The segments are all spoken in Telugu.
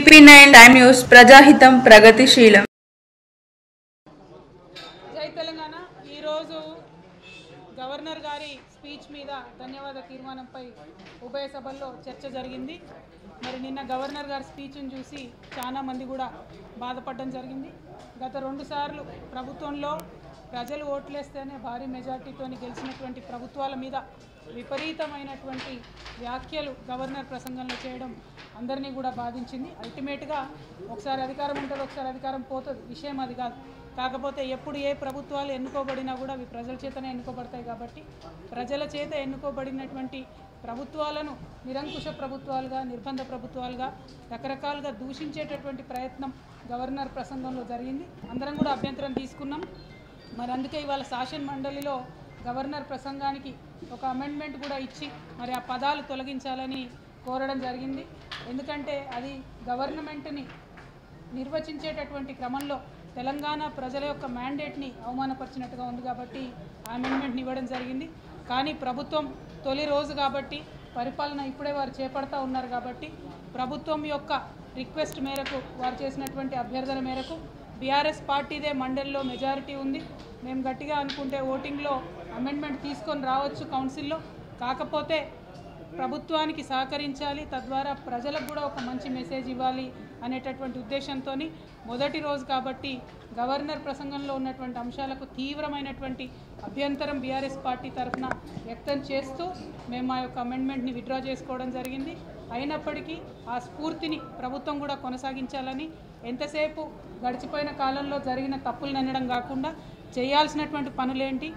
BP9 టైమ్ న్యూస్ ప్రజాహితం ప్రగతిశీలం. జై తెలంగాణ. ఈరోజు గవర్నర్ గారి స్పీచ్ మీద ధన్యవాద తీర్మానంపై ఉభయ సభల్లో చర్చ జరిగింది. మరి నిన్న గవర్నర్ గారి స్పీచ్ను చూసి చాలా మంది కూడా బాధపడడం జరిగింది. గత 2 సార్లు ప్రభుత్వంలో ప్రజలు ఓట్లేస్తేనే భారీ మెజార్టీతో గెలిచినటువంటి ప్రభుత్వాల మీద విపరీతమైనటువంటి వ్యాఖ్యలు గవర్నర్ ప్రసంగంలో చేయడం అందరినీ కూడా బాధించింది. అల్టిమేట్గా ఒకసారి అధికారం ఉంటుంది, ఒకసారి అధికారం పోతుంది, విషయం అది కాదు. కాకపోతే ఎప్పుడు ఏ ప్రభుత్వాలు ఎన్నుకోబడినా కూడా అవి ప్రజల చేతనే ఎన్నుకోబడతాయి. కాబట్టి ప్రజల చేత ఎన్నుకోబడినటువంటి ప్రభుత్వాలను నిరంకుశ ప్రభుత్వాలుగా, నిర్బంధ ప్రభుత్వాలుగా రకరకాలుగా దూషించేటటువంటి ప్రయత్నం గవర్నర్ ప్రసంగంలో జరిగింది. అందరం కూడా అభ్యంతరం తీసుకున్నాం. మరి అందుకే ఇవాళ శాసన మండలిలో గవర్నర్ ప్రసంగానికి ఒక అమెండ్మెంట్ కూడా ఇచ్చి మరి ఆ పదాలు తొలగించాలని కోరడం జరిగింది. ఎందుకంటే అది గవర్నమెంట్ని నిర్వచించేటటువంటి క్రమంలో తెలంగాణ ప్రజల యొక్క మ్యాండేట్ని అవమానపరిచినట్టుగా ఉంది. కాబట్టి ఆ అమెండ్మెంట్ని ఇవ్వడం జరిగింది. కానీ ప్రభుత్వం తొలి రోజు కాబట్టి పరిపాలన ఇప్పుడే వారు చేపడతా ఉన్నారు. కాబట్టి ప్రభుత్వం యొక్క రిక్వెస్ట్ మేరకు, వారు చేసినటువంటి అభ్యర్థన మేరకు బీఆర్ఎస్ పార్టీదే మండలిలో మెజారిటీ ఉంది. మేము గట్టిగా అనుకుంటే ఓటింగ్లో అమెండ్మెంట్ తీసుకొని రావచ్చు కౌన్సిల్లో. కాకపోతే ప్రభుత్వానికి సహకరించాలి, తద్వారా ప్రజలకు కూడా ఒక మంచి మెసేజ్ ఇవ్వాలి అనేటటువంటి ఉద్దేశంతో మొదటి రోజు కాబట్టి గవర్నర్ ప్రసంగంలో ఉన్నటువంటి అంశాలకు తీవ్రమైనటువంటి అభ్యంతరం బీఆర్ఎస్ పార్టీ తరఫున వ్యక్తం చేస్తూ మేము మా యొక్క అమెండ్మెంట్ని విత్డ్రా చేసుకోవడం జరిగింది. అయినప్పటికీ ఆ స్ఫూర్తిని ప్రభుత్వం కూడా కొనసాగించాలని, ఎంతసేపు గడిచిపోయిన కాలంలో జరిగిన తప్పులను అనడం కాకుండా చేయాల్సినటువంటి పనులేంటి,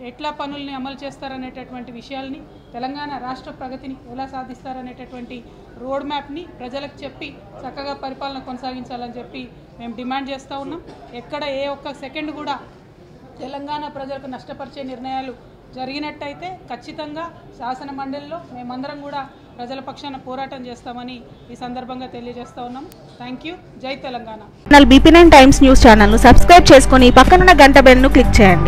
ఎట్లా పనుల్ని అమలు చేస్తారనేటటువంటి విషయాల్ని, తెలంగాణ రాష్ట్ర ప్రగతిని ఎలా సాధిస్తారనేటటువంటి రోడ్ మ్యాప్ని ప్రజలకు చెప్పి చక్కగా పరిపాలన కొనసాగించాలని చెప్పి మేము డిమాండ్ చేస్తూ ఉన్నాం. ఎక్కడ ఏ ఒక్క సెకండ్ కూడా తెలంగాణ ప్రజలకు నష్టపరిచే నిర్ణయాలు జరిగినట్టయితే ఖచ్చితంగా శాసన మండలిలో మేమందరం కూడా ప్రజల పక్షాన పోరాటం చేస్తామని ఈ సందర్భంగా తెలియజేస్తా ఉన్నాం. Thank you. జై తెలంగాణ. BP9 టైమ్స్ న్యూస్ ఛానల్ను సబ్స్క్రైబ్ చేసుకొని పక్కనున్న గంట బెల్ను క్లిక్ చేయండి.